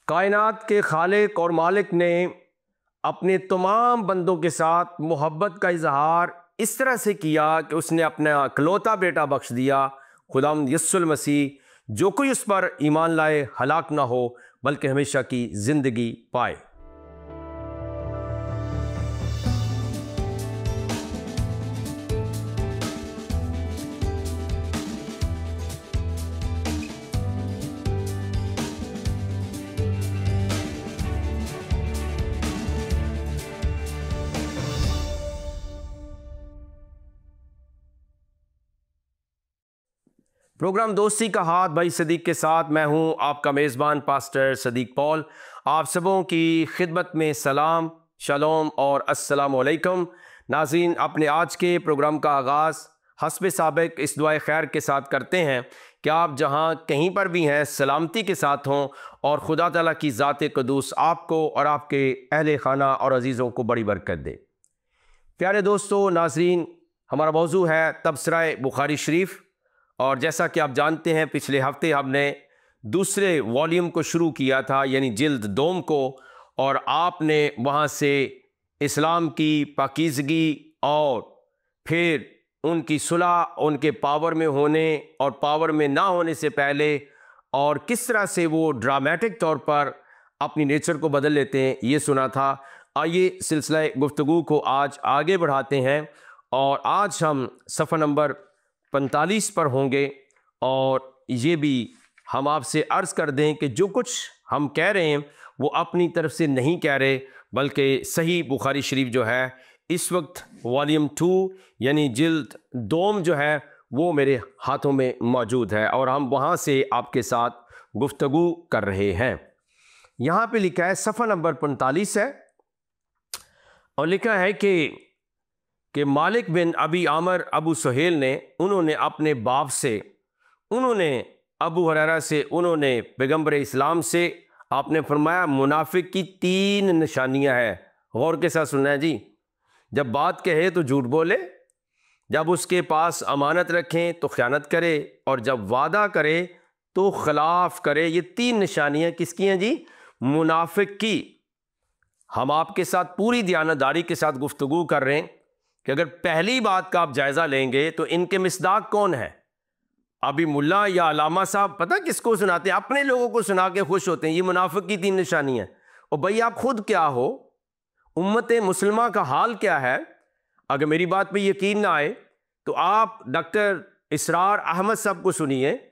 कायनात के खालिक और मालिक ने अपने तमाम बंदों के साथ मोहब्बत का इजहार इस तरह से किया कि उसने अपना इकलौता बेटा बख्श दिया, खुदावंद यीशु मसीह। जो कोई उस पर ईमान लाए हलाक ना हो बल्कि हमेशा की ज़िंदगी पाए। प्रोग्राम दोस्ती का हाथ भाई सदीक के साथ मैं हूं आपका मेज़बान पास्टर सदीक पॉल। आप सबों की खिदमत में सलाम, शलोम और अस्सलामु अलैकुम। नाज़रीन, अपने आज के प्रोग्राम का आगाज़ हस्ब साबिक इस दुआए खैर के साथ करते हैं कि आप जहां कहीं पर भी हैं सलामती के साथ हों और खुदा ताला की ज़ात क़ुद्दूस आपको और आपके अहले खाना और अजीज़ों को बड़ी बरकत दे। प्यारे दोस्तों, नाज़रीन, हमारा मौजू है तबसरा बुखारी शरीफ। और जैसा कि आप जानते हैं, पिछले हफ्ते हमने दूसरे वॉल्यूम को शुरू किया था, यानी जिल्द दोम को, और आपने वहाँ से इस्लाम की पाकीज़गी और फिर उनकी सुलह, उनके पावर में होने और पावर में ना होने से पहले, और किस तरह से वो ड्रामेटिक तौर पर अपनी नेचर को बदल लेते हैं, ये सुना था। आइए सिलसिला गुफ्तगू को आज आगे बढ़ाते हैं और आज हम सफ़ा नंबर 45 पर होंगे। और ये भी हम आपसे अर्ज़ कर दें कि जो कुछ हम कह रहे हैं वो अपनी तरफ से नहीं कह रहे, बल्कि सही बुखारी शरीफ जो है इस वक्त वॉल्यूम 2 यानी जिल्द दोम जो है वो मेरे हाथों में मौजूद है और हम वहाँ से आपके साथ गुफ्तगू कर रहे हैं। यहाँ पे लिखा है सफ़ा नंबर 45 है और लिखा है कि मालिक बिन अबी आमर अबू सुहेल ने उन्होंने अपने बाप से, उन्होंने अबू हुरैरा से, उन्होंने पैगम्बर इस्लाम से आपने फरमाया मुनाफिक की 3 निशानियां हैं। गौर के साथ सुनना है जी। जब बात कहे तो झूठ बोले, जब उसके पास अमानत रखें तो ख़यानत करे, और जब वादा करे तो खिलाफ करे। ये 3 निशानियां किसकी हैं जी? मुनाफिक की। हम आपके साथ पूरी दयानतदारी के साथ गुफ्तगू कर रहे हैं कि अगर पहली बात का आप जायज़ा लेंगे तो इनके मिसदाक कौन है? अभी मुल्ला या अलामा साहब पता किसको सुनाते हैं? अपने लोगों को सुना के खुश होते हैं। ये मुनाफिक की 3 निशानी है। और भाई आप खुद क्या हो? उम्मत मुस्लिमा का हाल क्या है? अगर मेरी बात पे यकीन ना आए तो आप डॉक्टर इसरार अहमद साहब को सुनिए,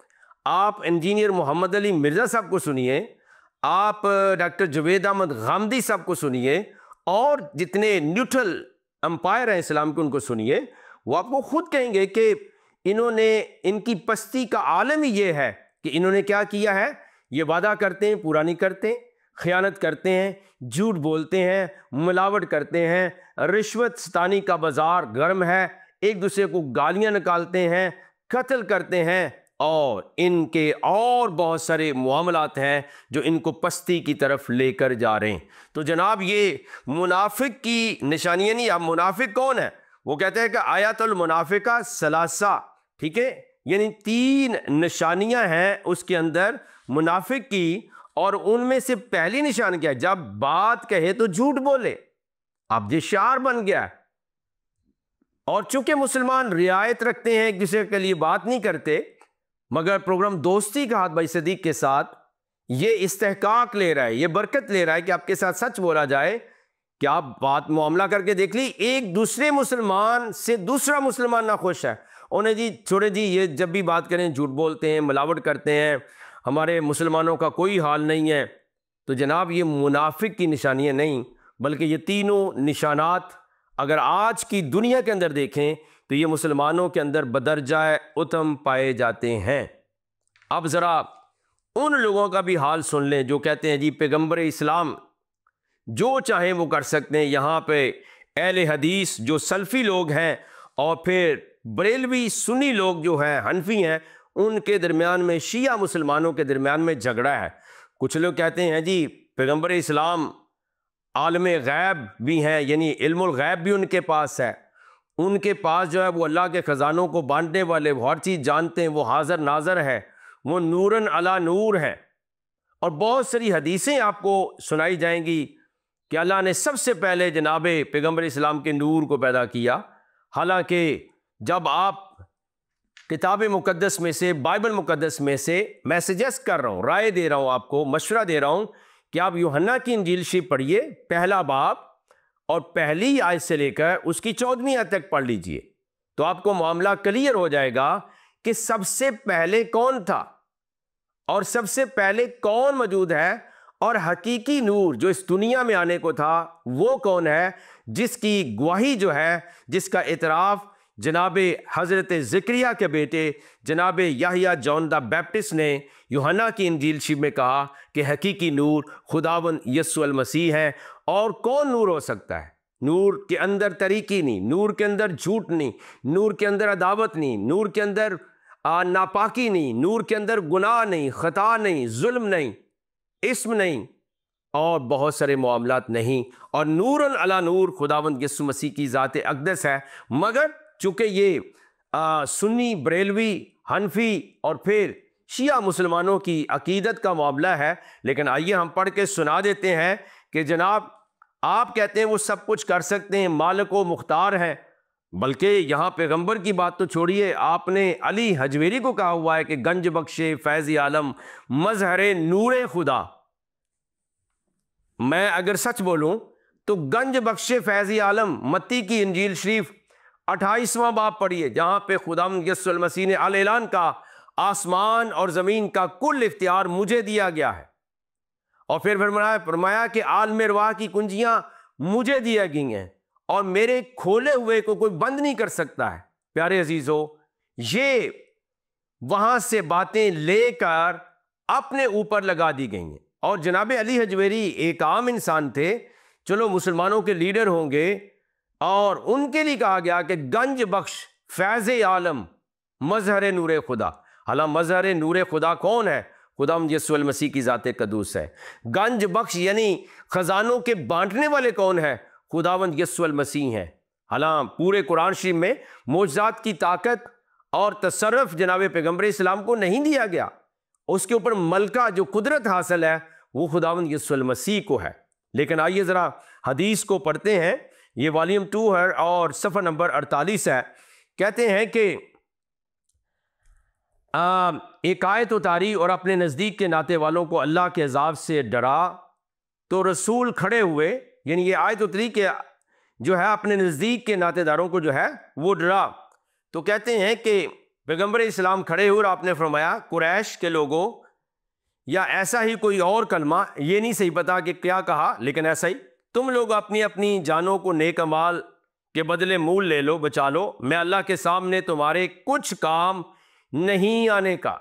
आप इंजीनियर मोहम्मद अली मिर्ज़ा साहब को सुनिए, आप डॉक्टर जुवेद अहमद गामदी साहब को सुनिए, और जितने न्यूट्रल अंपायर हैं इस्लाम के उनको सुनिए। वो आपको खुद कहेंगे कि इन्होंने, इनकी पस्ती का आलम ही ये है कि इन्होंने क्या किया है। ये वादा करते हैं, पूरा नहीं करते, खयानत करते हैं, झूठ बोलते हैं, मिलावट करते हैं, रिश्वत सतानी का बाजार गर्म है, एक दूसरे को गालियां निकालते हैं, कत्ल करते हैं, और इनके और बहुत सारे मामलात हैं जो इनको पस्ती की तरफ लेकर जा रहे हैं। तो जनाब, ये मुनाफिक की निशानियां नहीं। अब मुनाफिक कौन है? वो कहते हैं कि आयतुल मुनाफिका सलासा, ठीक है, यानी 3 निशानियां हैं उसके अंदर मुनाफिक की। और उनमें से पहली निशान क्या है? जब बात कहे तो झूठ बोले। अब ये शार बन गया है। और चूंकि मुसलमान रियायत रखते हैं, एक दूसरे के लिए बात नहीं करते, मगर प्रोग्राम दोस्ती का हाथ भाई सदीक के साथ ये इस्तेहकाक ले रहा है, ये बरकत ले रहा है कि आपके साथ सच बोला जाए कि आप बात मामला करके देख ली, एक दूसरे मुसलमान से दूसरा मुसलमान ना खुश है, उन्हें जी छोड़े जी, ये जब भी बात करें झूठ बोलते हैं, मिलावट करते हैं, हमारे मुसलमानों का कोई हाल नहीं है। तो जनाब, ये मुनाफिक की निशानियाँ नहीं, बल्कि ये तीनों निशानात अगर आज की दुनिया के अंदर देखें तो ये मुसलमानों के अंदर बदरजाए उत्तम पाए जाते हैं। अब ज़रा उन लोगों का भी हाल सुन लें जो कहते हैं जी पैगम्बर इस्लाम जो चाहें वो कर सकते हैं। यहाँ पे अहले हदीस जो सल्फ़ी लोग हैं और फिर बरेलवी सुन्नी लोग जो हैं, हनफी हैं, उनके दरमियान में, शिया मुसलमानों के दरमियान में झगड़ा है। कुछ लोग कहते हैं जी पैगम्बर इस्लाम आलम गैब भी हैं, यानी इल्मुल गैब भी उनके पास है। उनके पास जो है वो अल्लाह के ख़जानों को बांटने वाले, वो हर चीज़ जानते हैं, वो हाज़र नाज़र है, वो नूरन अला नूर है। और बहुत सारी हदीसें आपको सुनाई जाएंगी कि अल्लाह ने सबसे पहले जनाब पैगम्बर इस्लाम के नूर को पैदा किया। हालांकि जब आप किताब मुक़द्दस में से, बाइबल मुक़द्दस में से, मैं सजेस्ट कर रहा हूँ, राय दे रहा हूँ, आपको मशवरा दे रहा हूँ कि आप यूहन्ना की इंजील शरीफ पढ़िए, पहला बाब और पहली आयत से लेकर उसकी 14वीं आयत तक पढ़ लीजिए, तो आपको मामला क्लियर हो जाएगा कि सबसे पहले कौन था और सबसे पहले कौन मौजूद है, और हकीकी नूर जो इस दुनिया में आने को था वो कौन है, जिसकी गवाही जो है, जिसका इतराफ़ जनाब हज़रत ज़करिया के बेटे जनाब याहिया जॉन द बैप्टिस्ट ने यूहन्ना की इंजील शरीफ में कहा कि हकीकी नूर खुदावंद यीशु अल मसीह है। और कौन नूर हो सकता है? नूर के अंदर तरीकी नहीं, नूर के अंदर झूठ नहीं, नूर के अंदर अदावत नहीं, नूर के अंदर नापाकी नहीं, नूर के अंदर गुनाह नहीं, ख़ता नहीं, जुल्म नहीं, इस्म नहीं और बहुत सारे मामलात नहीं। और नूरन अला नूर खुदावंद यीशु मसीह की ज़ात अक़दस है। मगर चूँकि ये सुन्नी, बरेलवी, हनफी और फिर शिया मुसलमानों की अकीदत का मामला है, लेकिन आइए हम पढ़ के सुना देते हैं कि जनाब आप कहते हैं वो सब कुछ कर सकते हैं, मालिक व मुख्तार हैं, बल्कि यहाँ पैगंबर की बात तो छोड़िए, आपने अली हजवेरी को कहा हुआ है कि गंज बख्शे फैज़ आलम मजहर नूर खुदा। मैं अगर सच बोलूं तो गंज बख्शे फैज़ आलम मत्ती की इंजील शरीफ 28वां बाब पढ़िए, जहाँ पे खुदावंद यीशु अल मसीह ने अल ऐलान का आसमान और ज़मीन का कुल इख्तियार मुझे दिया गया है, और फिर फरमाया कि आलम रवाह की कुंजियाँ मुझे दिया गई हैं और मेरे खोले हुए को कोई बंद नहीं कर सकता है। प्यारे अजीज़ों, ये वहाँ से बातें लेकर अपने ऊपर लगा दी गई हैं। और जनाब अली हजवेरी एक आम इंसान थे, चलो मुसलमानों के लीडर होंगे, और उनके लिए कहा गया कि गंज बख्श फैज़ आलम मजहर नूर खुदा। हालांकि मजहर नूर खुदा कौन है? खुदावंद यीशु अल मसीह की ज़ात कदूस है। गंज बख्श यानी ख़जानों के बांटने वाले कौन है? खुदावंद यीशु अल मसीह हैं। हालांकि पूरे कुरान शरीफ में मोजज़ात की ताकत और तसर्रुफ़ जनाब पैगम्बर इस्लाम को नहीं दिया गया, उसके ऊपर मलका जो कुदरत हासिल है वो खुदावंद यीशु अल मसीह को है। लेकिन आइए ज़रा हदीस को पढ़ते हैं, ये वॉल्यूम 2 है और सफ़ा नंबर 48 है। कहते हैं कि एक आयत उतारी और अपने नज़दीक के नाते वालों को अल्लाह के अज़ाब से डरा, तो रसूल खड़े हुए, यानी ये आयत उतरी कि जो है अपने नज़दीक के नातेदारों को जो है वो डरा। तो कहते हैं कि पैगम्बर इस्लाम खड़े हुए और आपने फरमाया, कुरैश के लोगों, या ऐसा ही कोई और कलमा, ये नहीं सही पता कि क्या कहा, लेकिन ऐसा ही, तुम लोग अपनी अपनी जानों को नेक अमाल के बदले मूल ले लो, बचा लो, मैं अल्लाह के सामने तुम्हारे कुछ काम नहीं आने का।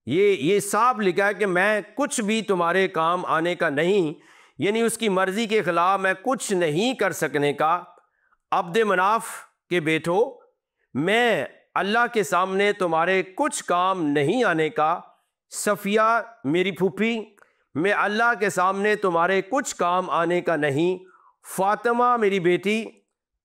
ये साफ लिखा है कि मैं कुछ भी तुम्हारे काम आने का नहीं, यानी उसकी मर्जी के खिलाफ मैं कुछ नहीं कर सकने का। अब्द मनाफ के बेटो, मैं अल्लाह के सामने तुम्हारे कुछ काम नहीं आने का। सफ़िया मेरी फूफी, मैं अल्लाह के सामने तुम्हारे कुछ काम आने का नहीं। फातिमा मेरी बेटी,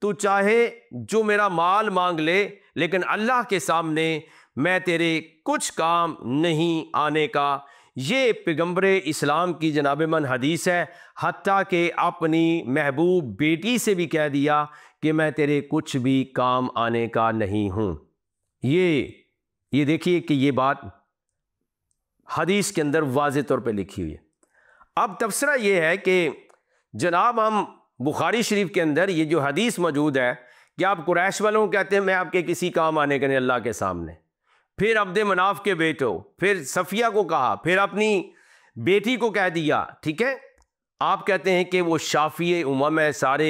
तू चाहे जो मेरा माल मांग ले, लेकिन अल्लाह के सामने मैं तेरे कुछ काम नहीं आने का। ये पैगम्बर इस्लाम की जनाब मन हदीस है। हत्ता के अपनी महबूब बेटी से भी कह दिया कि मैं तेरे कुछ भी काम आने का नहीं हूँ। ये देखिए कि ये बात हदीस के अंदर वाज़े तौर पे लिखी हुई है। अब तबसरा ये है कि जनाब हम बुखारी शरीफ के अंदर ये जो हदीस मौजूद है कि आप कुरैश वालों को कहते हैं मैं आपके किसी काम आने का नहीं अल्लाह के सामने, फिर अब्द मनाफ के बेटो, फिर सफ़िया को कहा, फिर अपनी बेटी को कह दिया, ठीक है। आप कहते हैं कि वो शाफ़ी उम्म है, सारे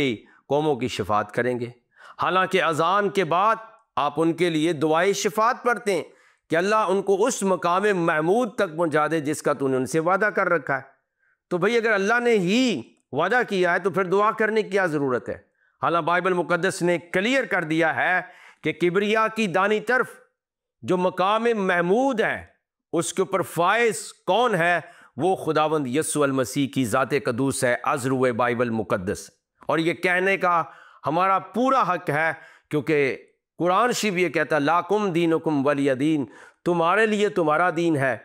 कौमों की शफात करेंगे। हालांकि अज़ान के बाद आप उनके लिए दुआए शफात पढ़ते हैं कि अल्लाह उनको उस मकाम महमूद तक पहुँचा दे जिसका तूने उनसे वादा कर रखा है। तो भाई अगर अल्लाह ने ही वादा किया है तो फिर दुआ करने की क्या ज़रूरत है? हालांकि बाइबल मुक़द्दस ने क्लियर कर दिया है कि किबरिया की दानी तरफ जो मकाम महमूद है उसके ऊपर फाइज कौन है? वो खुदावंद यीशु अल मसीह की ज़ात कदूस है, अज़रुए बाइबल मुक़द्दस। और ये कहने का हमारा पूरा हक है क्योंकि कुरान शरीफ ये कहता है लाकुम दीनुकुम वलिय दीन, तुम्हारे लिए तुम्हारा दीन है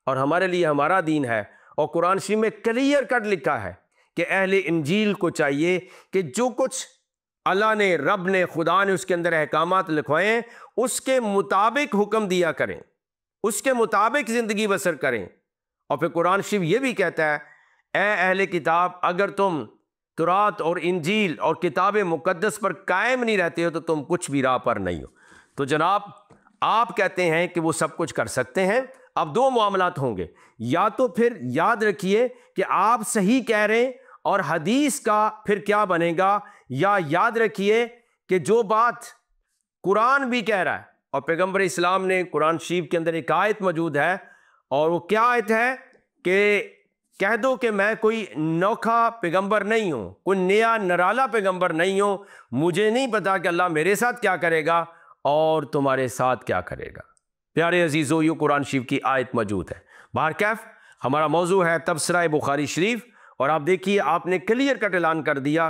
और हमारे लिए हमारा दीन है। और कुरान शरीफ में क्लियर कट लिखा है कि अहले इंजील को चाहिए कि जो कुछ अल्लाह ने, रब ने, खुदा ने उसके अंदर अहकामात लिखवाए हैं उसके मुताबिक हुक्म दिया करें, उसके मुताबिक ज़िंदगी बसर करें। और फिर कुरान शरीफ ये भी कहता है, ए अहले किताब, अगर तुम तुरात और इंजील और किताब मुकद्दस पर कायम नहीं रहते हो तो तुम कुछ भी राह पर नहीं हो। तो जनाब आप कहते हैं कि वो सब कुछ कर सकते हैं। अब दो मामलात होंगे, या तो फिर याद रखिए कि आप सही कह रहे हैं और हदीस का फिर क्या बनेगा, या याद रखिए कि जो बात कुरान भी कह रहा है और पैगंबर इस्लाम ने कुरान शरीफ के अंदर एक आयत मौजूद है, और वो क्या आयत है कि कह दो कि मैं कोई नौखा पैगंबर नहीं हूं, कोई नया नराला पैगंबर नहीं हूं, मुझे नहीं पता कि अल्लाह मेरे साथ क्या करेगा और तुम्हारे साथ क्या करेगा। प्यारे अजीज़ों, ये कुरान शरीफ की आयत मौजूद है। बाहरकैफ हमारा मौजू है तबसरा बुखारी शरीफ, और आप देखिए आपने क्लियर कट ऐलान कर दिया।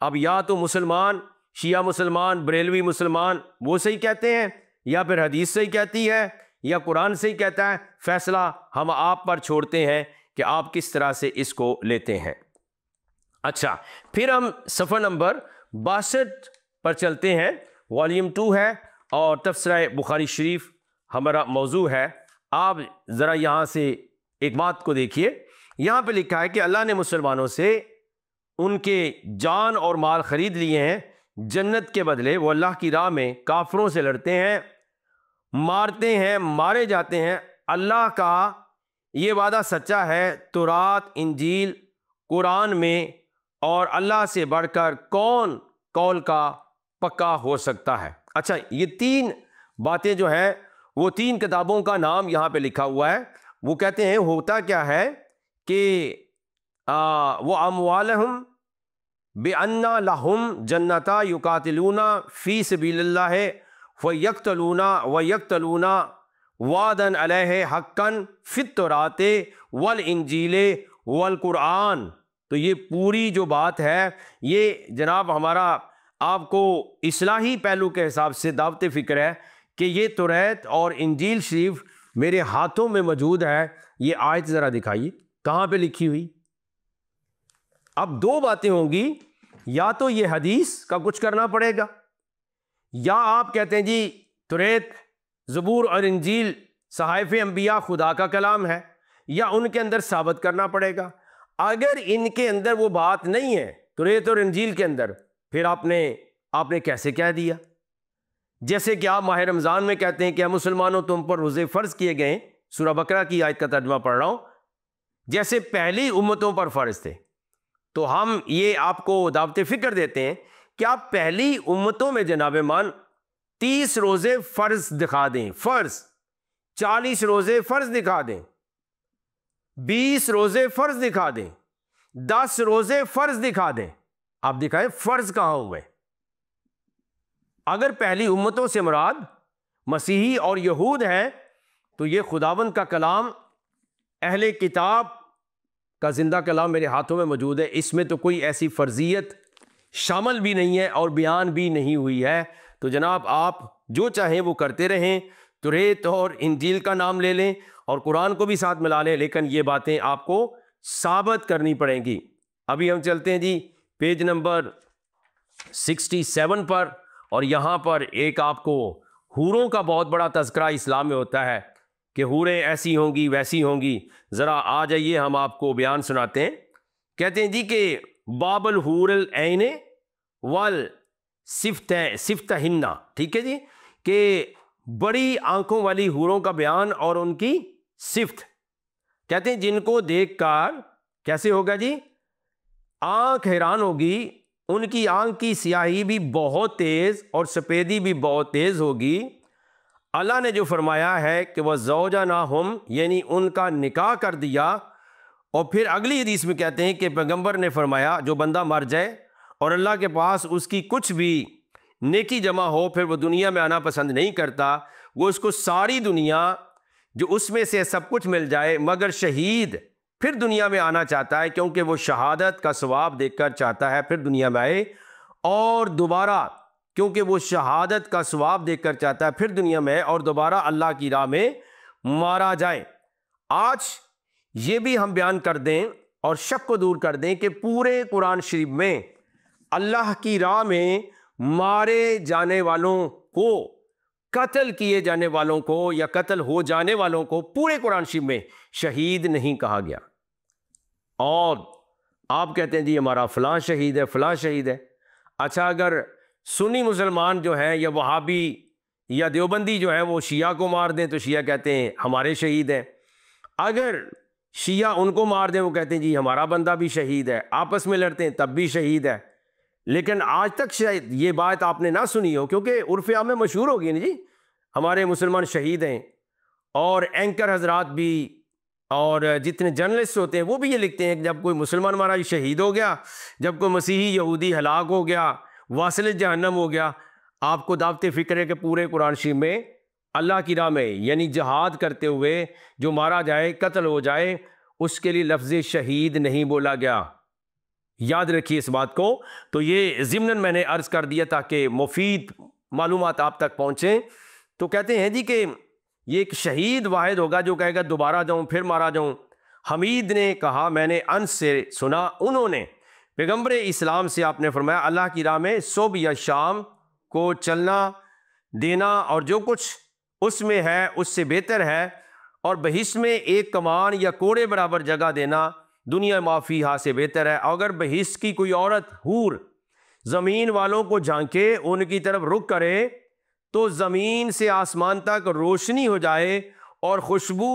अब या तो मुसलमान, शिया मुसलमान, बरेलवी मुसलमान वो सही कहते हैं, या फिर हदीस सही कहती है, या कुरान सही कहता है। फैसला हम आप पर छोड़ते हैं कि आप किस तरह से इसको लेते हैं। अच्छा, फिर हम सफ़र नंबर 62 पर चलते हैं। वॉल्यूम 2 है और तफसीर बुखारी शरीफ हमारा मौजू है। आप ज़रा यहाँ से एक बात को देखिए, यहाँ पे लिखा है कि अल्लाह ने मुसलमानों से उनके जान और माल ख़रीद लिए हैं जन्नत के बदले। वो अल्लाह की राह में काफरों से लड़ते हैं, मारते हैं, मारे जाते हैं। अल्लाह का ये वादा सच्चा है तुरात, इंजील, कुरान में, और अल्लाह से बढ़कर कौन कौल का पक्का हो सकता है। अच्छा, ये तीन बातें जो है वो तीन किताबों का नाम यहाँ पे लिखा हुआ है। वो कहते हैं होता क्या है कि वो अमवालहुम बिअन्ना लहुम जन्नता युकातिलूना फी सबीलिल्लाह व यक्तलूना वादन अलैहि हक्कन फित तौराते वल इंजीले वल कुरान। तो ये पूरी जो बात है ये जनाब हमारा आपको इस्लाही पहलू के हिसाब से दावत फ़िक्र है कि ये तौरात और इंजील शरीफ मेरे हाथों में मौजूद है। ये आयत ज़रा दिखाइए कहाँ पे लिखी हुई। अब दो बातें होंगी, या तो ये हदीस का कुछ करना पड़ेगा, या आप कहते हैं जी तौरात, ज़बूर और इंजील सहाइफ़ अंबिया खुदा का कलाम है, या उनके अंदर साबित करना पड़ेगा। अगर इनके अंदर वो बात नहीं है तौरात और इंजील के अंदर, फिर आपने कैसे कह दिया। जैसे कि आप माह रमज़ान में कहते हैं कि मुसलमानों तुम पर रोज़े फ़र्ज़ किए गए, सूरह बकरा की आयत का तर्जुमा पढ़ रहा हूँ, जैसे पहली उम्मतों पर फ़र्ज़ थे। तो हम ये आपको दावत फ़िक्र देते हैं कि आप पहली उम्मतों में जनाब मान 30 रोज़े फ़र्ज़ दिखा दें, फ़र्ज़ 40 रोज़े फ़र्ज़ दिखा दें, 20 रोज़े फ़र्ज़ दिखा दें, 10 रोज़े फ़र्ज़ दिखा दें। आप दिखाएं फ़र्ज़ कहाँ हुए। अगर पहली उम्मतों से मुराद मसीही और यहूद हैं तो ये खुदावंद का कलाम, अहले किताब का ज़िंदा कलाम मेरे हाथों में मौजूद है। इसमें तो कोई ऐसी फ़र्जियत शामिल भी नहीं है और बयान भी नहीं हुई है। तो जनाब आप जो चाहें वो करते रहें, तौरात और इंजील का नाम ले लें और कुरान को भी साथ मिला लें, लेकिन ये बातें आपको साबित करनी पड़ेंगी। अभी हम चलते हैं जी पेज नंबर 67 पर, और यहाँ पर एक आपको हूरों का बहुत बड़ा तज़किरा इस्लाम में होता है कि हूरें ऐसी होंगी वैसी होंगी। ज़रा आ जाइए हम आपको बयान सुनाते हैं। कहते हैं जी कि बाबल हूरल ऐने वल सिफ्तहिन्ना, ठीक है जी, कि बड़ी आंखों वाली हूरों का बयान और उनकी सिफ्त। कहते हैं जिनको देखकर कैसे होगा जी, आंख हैरान होगी, उनकी आंख की स्याही भी बहुत तेज़ और सफ़ेदी भी बहुत तेज़ होगी। अल्लाह ने जो फरमाया है कि वह ज़ौजा ना हम, यानी उनका निकाह कर दिया। और फिर अगली हदीस में कहते हैं कि पैगंबर ने फरमाया जो बंदा मर जाए और अल्लाह के पास उसकी कुछ भी नेकी जमा हो, फिर वो दुनिया में आना पसंद नहीं करता, वो उसको सारी दुनिया जो उसमें से सब कुछ मिल जाए, मगर शहीद फिर दुनिया में आना चाहता है क्योंकि वो शहादत का सवाब देखकर चाहता है फिर दुनिया में आए, और दोबारा क्योंकि वो शहादत का सवाब देखकर चाहता है फिर दुनिया में और दोबारा अल्लाह की राह में मारा जाए। आज ये भी हम बयान कर दें और शक को दूर कर दें कि पूरे कुरान शरीफ में अल्लाह की राह में मारे जाने वालों को, कत्ल किए जाने वालों को या कत्ल हो जाने वालों को पूरे कुरान शरीफ में शहीद नहीं कहा गया। और आप कहते हैं जी हमारा फलां शहीद है, फलां शहीद है। अच्छा, अगर सुन्नी मुसलमान जो हैं या वहाबी या देवबंदी जो है वो शिया को मार दें तो शिया कहते हैं हमारे शहीद हैं। अगर शिया उनको मार दें वो कहते हैं जी हमारा बंदा भी शहीद है। आपस में लड़ते हैं तब भी शहीद है। लेकिन आज तक शायद ये बात आपने ना सुनी हो, क्योंकि उर्फ़ आम में मशहूर होगी ना जी हमारे मुसलमान शहीद हैं। और एंकर हजरात भी और जितने जर्नलिस्ट होते हैं वो भी ये लिखते हैं कि जब कोई मुसलमान हमारा शहीद हो गया, जब कोई मसीही यहूदी हलाक हो गया, वासिल जहन्नम हो गया। आपको दावत फ़िक्र है कि पूरे कुरान शरीफ में अल्लाह की राह में यानी जहाद करते हुए जो मारा जाए, कत्ल हो जाए, उसके लिए लफ्ज़ शहीद नहीं बोला गया। याद रखिए इस बात को। तो ये ज़िम्नन मैंने अर्ज़ कर दिया ताकि मुफीद मालूमात आप तक पहुँचें। तो कहते हैं जी कि ये एक शहीद वाहिद होगा जो कहेगा दोबारा जाऊँ फिर मारा जाऊँ। हमीद ने कहा मैंने अनस से सुना, उन्होंने पैगम्बर इस्लाम से आपने फरमाया अल्लाह की राह में सुबह या शाम को चलना देना और जो कुछ उसमें है उससे बेहतर है, और बहिश्त में एक कमान या कोड़े बराबर जगह देना दुनिया माफ़ी हा से बेहतर है। अगर बहिश्त की कोई औरत हूर ज़मीन वालों को झांके, उनकी तरफ रुख करे तो ज़मीन से आसमान तक रोशनी हो जाए और खुशबू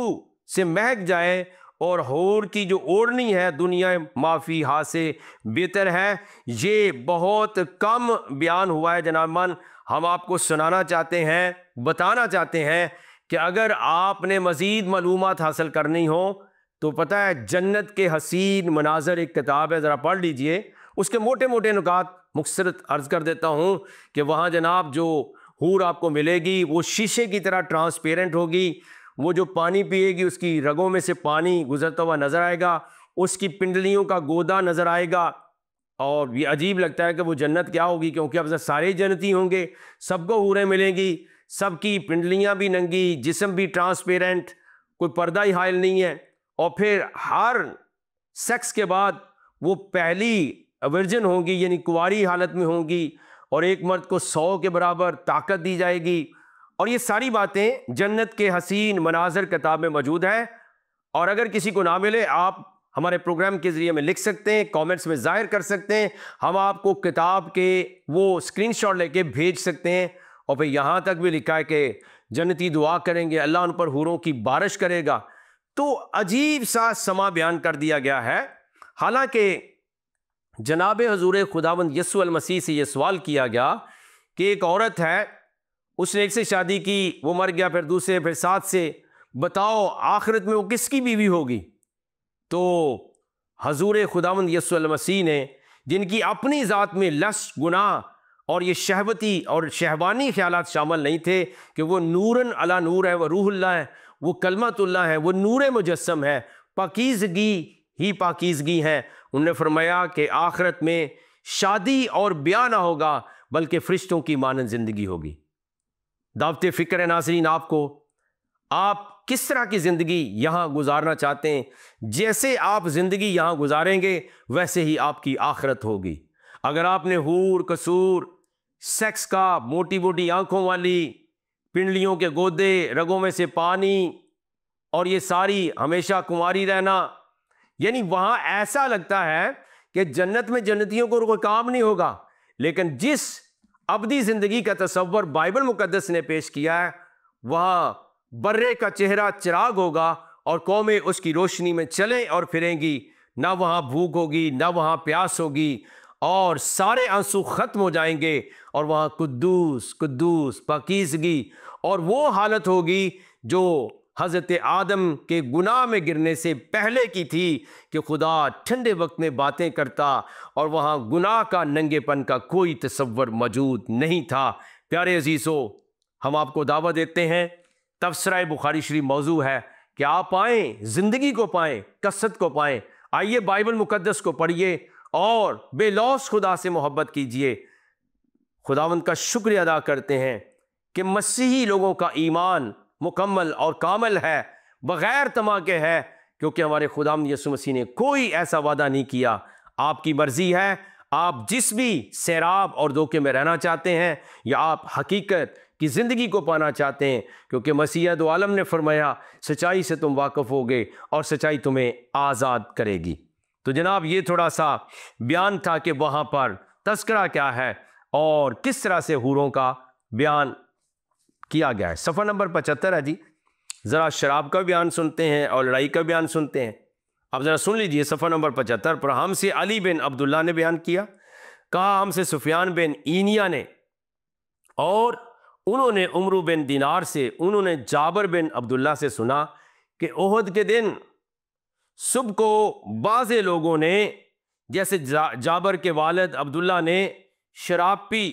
से महक जाए, और हूर की जो ओढ़नी है दुनिया माफ़ी हा से बेहतर है। ये बहुत कम बयान हुआ है जनाब मन। हम आपको सुनाना चाहते हैं, बताना चाहते हैं कि अगर आपने मज़ीद मालूमात हासिल करनी हो तो पता है जन्नत के हसीन मनाजर एक किताब है, ज़रा पढ़ लीजिए। उसके मोटे मोटे नुकात मुख्तसर अर्ज़ कर देता हूँ कि वहाँ जनाब जो हूर आपको मिलेगी वो शीशे की तरह ट्रांसपेरेंट होगी। वो जो पानी पिएगी उसकी रगों में से पानी गुजरता हुआ नज़र आएगा, उसकी पिंडलियों का गोदा नज़र आएगा। और ये अजीब लगता है कि वो जन्नत क्या होगी, क्योंकि अब सारे जन्नती होंगे, सबको हूरें मिलेंगी, सबकी पिंडलियाँ भी नंगी, जिस्म भी ट्रांसपेरेंट, कोई पर्दा ही हायल नहीं है। और फिर हर सेक्स के बाद वो पहली वर्जिन होंगी यानी कुंवारी हालत में होंगी, और एक मर्द को 100 के बराबर ताकत दी जाएगी। और ये सारी बातें जन्नत के हसीन मनाजर किताब में मौजूद है। और अगर किसी को ना मिले आप हमारे प्रोग्राम के ज़रिए में लिख सकते हैं, कमेंट्स में ज़ाहिर कर सकते हैं, हम आपको किताब के वो स्क्रीनशॉट लेके भेज सकते हैं। और फिर यहाँ तक भी लिखा है कि जन्नती दुआ करेंगे, अल्लाह उन पर हूरों की बारिश करेगा। तो अजीब सा समा बयान कर दिया गया है। हालांकि जनाब हजूर खुदावंद यस्सु अल मसीह से यह सवाल किया गया कि एक औरत है, उसने एक से शादी की, वो मर गया, फिर दूसरे, फिर 7 से, बताओ आखिरत में वो किसकी बीवी होगी? तो हजूर खुदावंद यस्सु अल मसीह ने, जिनकी अपनी ज़ात में लस गुनाह और ये शहवती और शहवानी ख्यालात शामिल नहीं थे कि वो नूरन अला नूर है, वो रूहुल्लाह है, वो कलमतुल्लाह है, वो नूर मुजस्सम है, पाकीज़गी ही पाकीज़गी है। उन्होंने फरमाया कि आखिरत में शादी और ब्याह ना होगा बल्कि फरिश्तों की मानद ज़िंदगी होगी। दावत फ़िक्र है नाज़रीन आपको, आप किस तरह की ज़िंदगी यहाँ गुजारना चाहते हैं। जैसे आप ज़िंदगी यहाँ गुजारेंगे वैसे ही आपकी आखिरत होगी। अगर आपने हूर कसूर सेक्स का, मोटी मोटी आंखों वाली, पिंडलियों के गोदे, रगों में से पानी, और ये सारी हमेशा कुंवारी रहना, यानी वहाँ ऐसा लगता है कि जन्नत में जन्नतियों को कोई काम नहीं होगा। लेकिन जिस अबदी ज़िंदगी का तस्वर बाइबल मुकद्दस ने पेश किया है, वहाँ बर्रे का चेहरा चिराग होगा और कौमें उसकी रोशनी में चलें और फिरेंगी। ना वहाँ भूख होगी, ना वहाँ प्यास होगी, और सारे आंसू ख़त्म हो जाएंगे, और वहाँ कुद्दूस कुद्दूस पाकीज़गी, और वो हालत होगी जो हज़रत आदम के गुनाह में गिरने से पहले की थी कि खुदा ठंडे वक्त में बातें करता, और वहाँ गुनाह का नंगेपन का कोई तस्वर मौजूद नहीं था। प्यारे अजीज़ों, हम आपको दावत देते हैं, तफसीर बुखारी शरीफ मौजू है कि आप आएँ, ज़िंदगी को पाएँ, कसरत को पाएँ। आइए बाइबल मुकद्दस को पढ़िए और बेलौस खुदा से मोहब्बत कीजिए। खुदावंद का शुक्रिया अदा करते हैं कि मसीही लोगों का ईमान मुकम्मल और कामिल है, बग़ैर तमा के है, क्योंकि हमारे खुदाम यीशु मसीह ने कोई ऐसा वादा नहीं किया। आपकी मर्जी है, आप जिस भी सैराब और धोखे में रहना चाहते हैं या आप हकीकत की ज़िंदगी को पाना चाहते हैं, क्योंकि मसीह दो आलम ने फरमाया सच्चाई से तुम वाकिफ़ होगे और सच्चाई तुम्हें आज़ाद करेगी। तो जनाब ये थोड़ा सा बयान था कि वहाँ पर तस्करा क्या है और किस तरह से हूरों का बयान किया गया है। सफ़ा नंबर 75 है जी। ज़रा शराब का बयान सुनते हैं और लड़ाई का बयान सुनते हैं। अब ज़रा सुन लीजिए सफ़ा नंबर 75 पर हमसे अली बिन अब्दुल्ला ने बयान किया, कहा हमसे सुफियान बिन ईनिया ने, और उन्होंने उमरू बिन दिनार से, उन्होंने जाबर बिन अब्दुल्ला से सुना कि ओहद के दिन सुबह को बाज़े लोगों ने, जैसे जाबर के वालिद अब्दुल्ला ने शराब पी,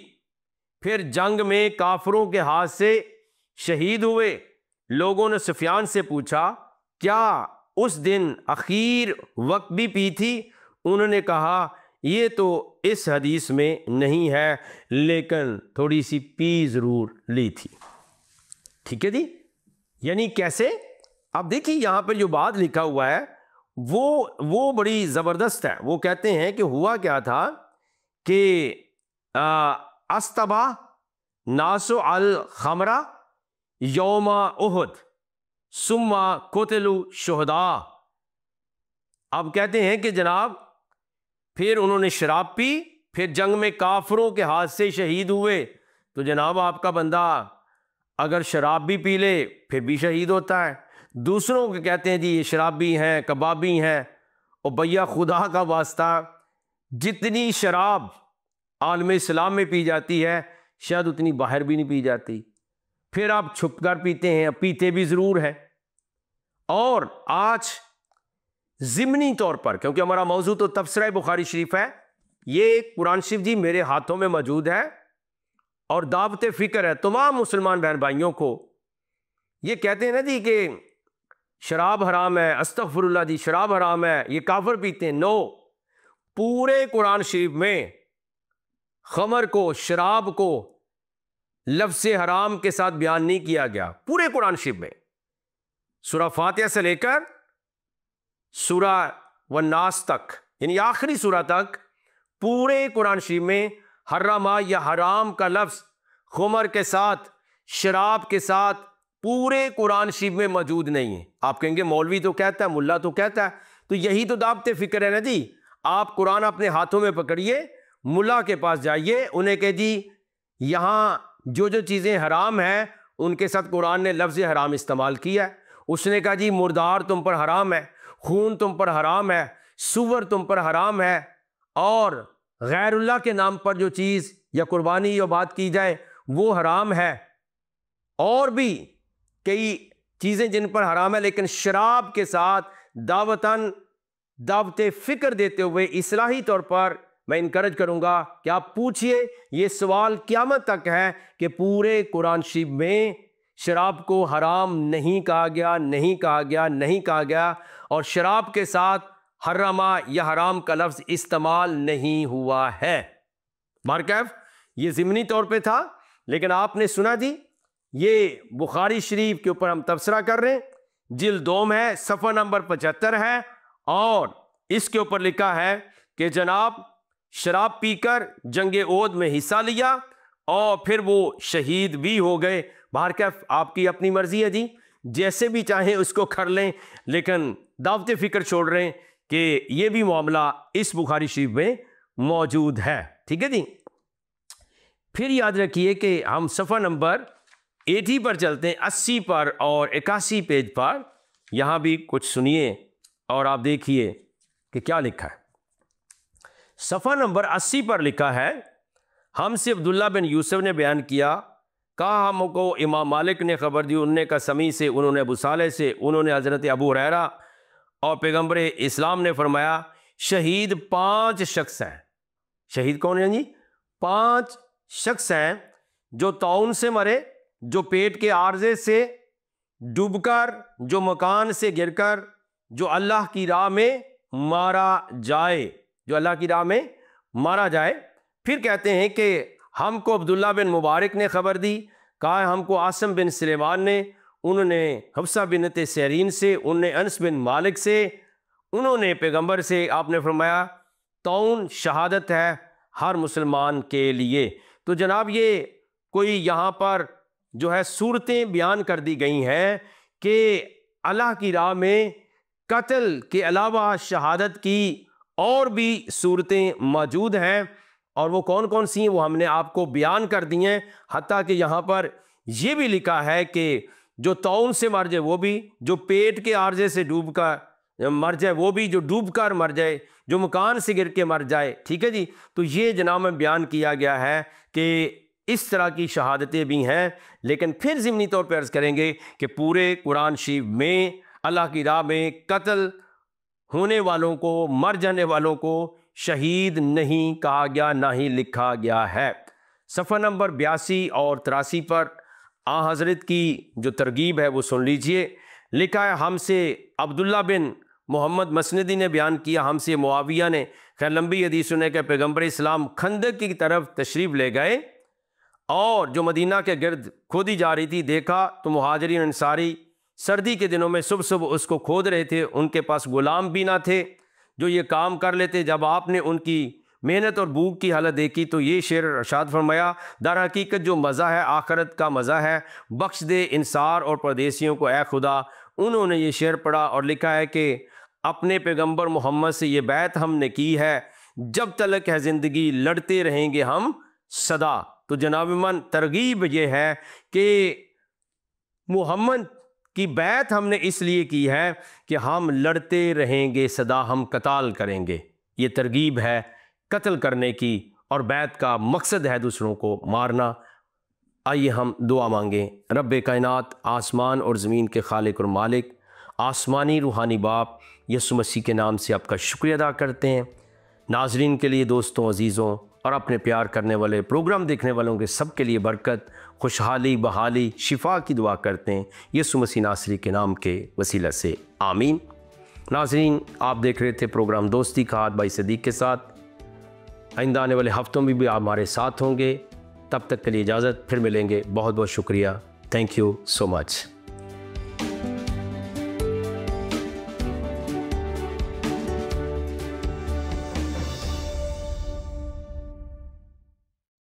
फिर जंग में काफरों के हाथ से शहीद हुए। लोगों ने सुफियान से पूछा क्या उस दिन आखिर वक्त भी पी थी? उन्होंने कहा ये तो इस हदीस में नहीं है, लेकिन थोड़ी सी पी ज़रूर ली थी। ठीक है जी। यानी कैसे? अब देखिए यहाँ पर जो बात लिखा हुआ है वो बड़ी ज़बरदस्त है। वो कहते हैं कि हुआ क्या था कि अस्तबा नासो अल खमरा यौमा उहुद सुम्मा कोतलु शुहदा। अब कहते हैं कि जनाब फिर उन्होंने शराब पी, फिर जंग में काफरों के हाथ से शहीद हुए। तो जनाब आपका बंदा अगर शराब भी पी ले फिर भी शहीद होता है। दूसरों के कहते हैं जी ये शराबी हैं, कबाबी हैं। और भैया खुदा का वास्ता, जितनी शराब आलम इस्लाम में पी जाती है शायद उतनी बाहर भी नहीं पी जाती। फिर आप छुप कर पीते हैं, पीते भी ज़रूर है। और आज ज़िमनी तौर पर, क्योंकि हमारा मौजू तो तफसीर बुखारी शरीफ है, ये कुरान शरीफ जी मेरे हाथों में मौजूद है और दावत फ़िक्र है तमाम मुसलमान बहन भाइयों को। ये कहते हैं ना जी कि शराब हराम है, अस्तगफिरुल्लाह जी शराब हराम है, ये काफिर पीते हैं। नो, पूरे कुरान शरीफ में खमर को, शराब को लफ्ज़ हराम के साथ बयान नहीं किया गया। पूरे कुरान शरीफ में सूरा फातिहा से लेकर सूरा वन्नास तक, यानी आखिरी सूरा तक, पूरे कुरान शरीफ में हर्रमा या हराम का लफ्ज़ खमर के साथ, शराब के साथ पूरे कुरान शरीफ में मौजूद नहीं है। आप कहेंगे मौलवी तो कहता है, मुल्ला तो कहता है, तो यही तो दावत फ़िक्र है ना जी। आप कुरान अपने हाथों में पकड़िए, मुल्ला के पास जाइए, उन्हें कह जी यहाँ जो जो चीज़ें हराम हैं उनके साथ कुरान ने लफ्ज़ हराम इस्तेमाल किया है। उसने कहा जी मुर्दार तुम पर हराम है, खून तुम पर हराम है, सुवर तुम पर हराम है, और गैरुल्लाह के नाम पर जो चीज़ या कुर्बानी या बात की जाए वो हराम है। और भी कई चीज़ें जिन पर हराम है, लेकिन शराब के साथ दावत फ़िक्र देते हुए इस्लाही तौर पर मैं इनकरेज करूंगा कि आप पूछिए। ये सवाल क़यामत तक है कि पूरे कुरान शरीफ में शराब को हराम नहीं कहा गया, नहीं कहा गया, नहीं कहा गया, और शराब के साथ हर्रमा या हराम का लफ्ज़ इस्तेमाल नहीं हुआ है। मारकैफ ये ज़िमनी तौर पे था, लेकिन आपने सुना जी ये बुखारी शरीफ के ऊपर हम तबसरा कर रहे हैं, जिल्द 2 है, सफ़ा नंबर 75 है, और इसके ऊपर लिखा है कि जनाब शराब पीकर जंगे ओद में हिस्सा लिया और फिर वो शहीद भी हो गए। बाहर कैफ आपकी अपनी मर्जी है जी, जैसे भी चाहें उसको कर लें, लेकिन दावत फ़िक्र छोड़ रहे हैं कि ये भी मामला इस बुखारी शरीफ में मौजूद है। ठीक है जी। फिर याद रखिए कि हम सफ़ा नंबर 80 पर चलते हैं, 80 पर और 81 पेज पर। यहाँ भी कुछ सुनिए और आप देखिए कि क्या लिखा है। सफ़ा नंबर 80 पर लिखा है, हमसे अब्दुल्ला बिन यूसुफ ने बयान किया, कहा हमको इमाम मालिक ने ख़बर दी, उन्होंने कहा समी से, उन्होंने अबू सालेह से, उन्होंने हज़रत अबू हुरैरा, और पैगम्बर इस्लाम ने फरमाया शहीद 5 शख्स हैं। शहीद कौन है जी? 5 शख्स हैं जो ताउन से मरे, जो पेट के आर्जे से डूबकर, जो मकान से गिरकर, जो अल्लाह की राह में मारा जाए, जो अल्लाह की राह में मारा जाए। फिर कहते हैं कि हमको अब्दुल्ला बिन मुबारक ने ख़बर दी, कहा हमको आसिम बिन सुलेमान ने, उन्होंने हफ्सा बिनत सिरीन से, उन्होंने अनस बिन मालिक से, उन्होंने पैगंबर से। आपने फरमाया तौन शहादत है हर मुसलमान के लिए। तो जनाब ये कोई यहाँ पर जो है सूरतें बयान कर दी गई हैं कि अल्लाह की राह में कत्ल के अलावा शहादत की और भी सूरतें मौजूद हैं, और वो कौन कौन सी हैं वो हमने आपको बयान कर दी हैं। हत्ता कि यहाँ पर यह भी लिखा है कि जो तौन से मर जाए वो भी, जो पेट के आर्जे से डूब कर मर जाए वो भी, जो डूब कर मर जाए, जो मकान से गिर के मर जाए। ठीक है जी। तो ये जनाब में बयान किया गया है कि इस तरह की शहादतें भी हैं। लेकिन फिर ज़िमनी तौर पर अर्ज़ करेंगे कि पूरे कुरान शरीफ में अल्लाह की राह में कत्ल होने वालों को, मर जाने वालों को शहीद नहीं कहा गया, ना ही लिखा गया है। सफ़ा नंबर 82 और 83 पर आ हज़रत की जो तरगीब है वो सुन लीजिए। लिखा है, हमसे अब्दुल्ला बिन मोहम्मद मसनदी ने बयान किया, हमसे मुआविया ने, खैर लंबी हदीस सुने के पैगम्बर इस्लाम खंदक की तरफ तशरीफ़ ले गए और जो मदीना के गिर्द खोदी जा रही थी, देखा तो मुहाजिरीन अंसारी सर्दी के दिनों में सुबह सुबह उसको खोद रहे थे। उनके पास गुलाम भी ना थे जो ये काम कर लेते। जब आपने उनकी मेहनत और भूख की हालत देखी तो ये शेर इरशाद फरमाया, दर हकीकत जो मज़ा है आखिरत का मज़ा है, बख्श दे इंसार और परदेसियों को ए खुदा। उन्होंने ये शेर पढ़ा और लिखा है कि अपने पैगंबर मोहम्मद से ये बैत हमने की है, जब तलक है ज़िंदगी लड़ते रहेंगे हम सदा। तो जनाब मन तरगीब ये है कि मोहम्मद की बैत हमने इसलिए की है कि हम लड़ते रहेंगे सदा, हम कताल करेंगे। ये तरगीब है कत्ल करने की, और बैत का मकसद है दूसरों को मारना। आइए हम दुआ मांगें। रब्बे कायनात, आसमान और ज़मीन के खालिक और मालिक, आसमानी रूहानी बाप यीशु मसीह के नाम से आपका शुक्रिया अदा करते हैं। नाजरीन के लिए, दोस्तों, अजीज़ों और अपने प्यार करने वाले प्रोग्राम देखने वालों के सब के लिए बरकत, खुशहाली, बहाली, शिफा की दुआ करते हैं यीशु मसीह नासरी के नाम के वसीला से, आमीन। नाजरीन, आप देख रहे थे प्रोग्राम दोस्ती का हाथ भाई सदीक के साथ। आइंदा आने वाले हफ्तों में भी आप हमारे साथ होंगे। तब तक के लिए इजाज़त, फिर मिलेंगे। बहुत बहुत शुक्रिया। Thank you so much.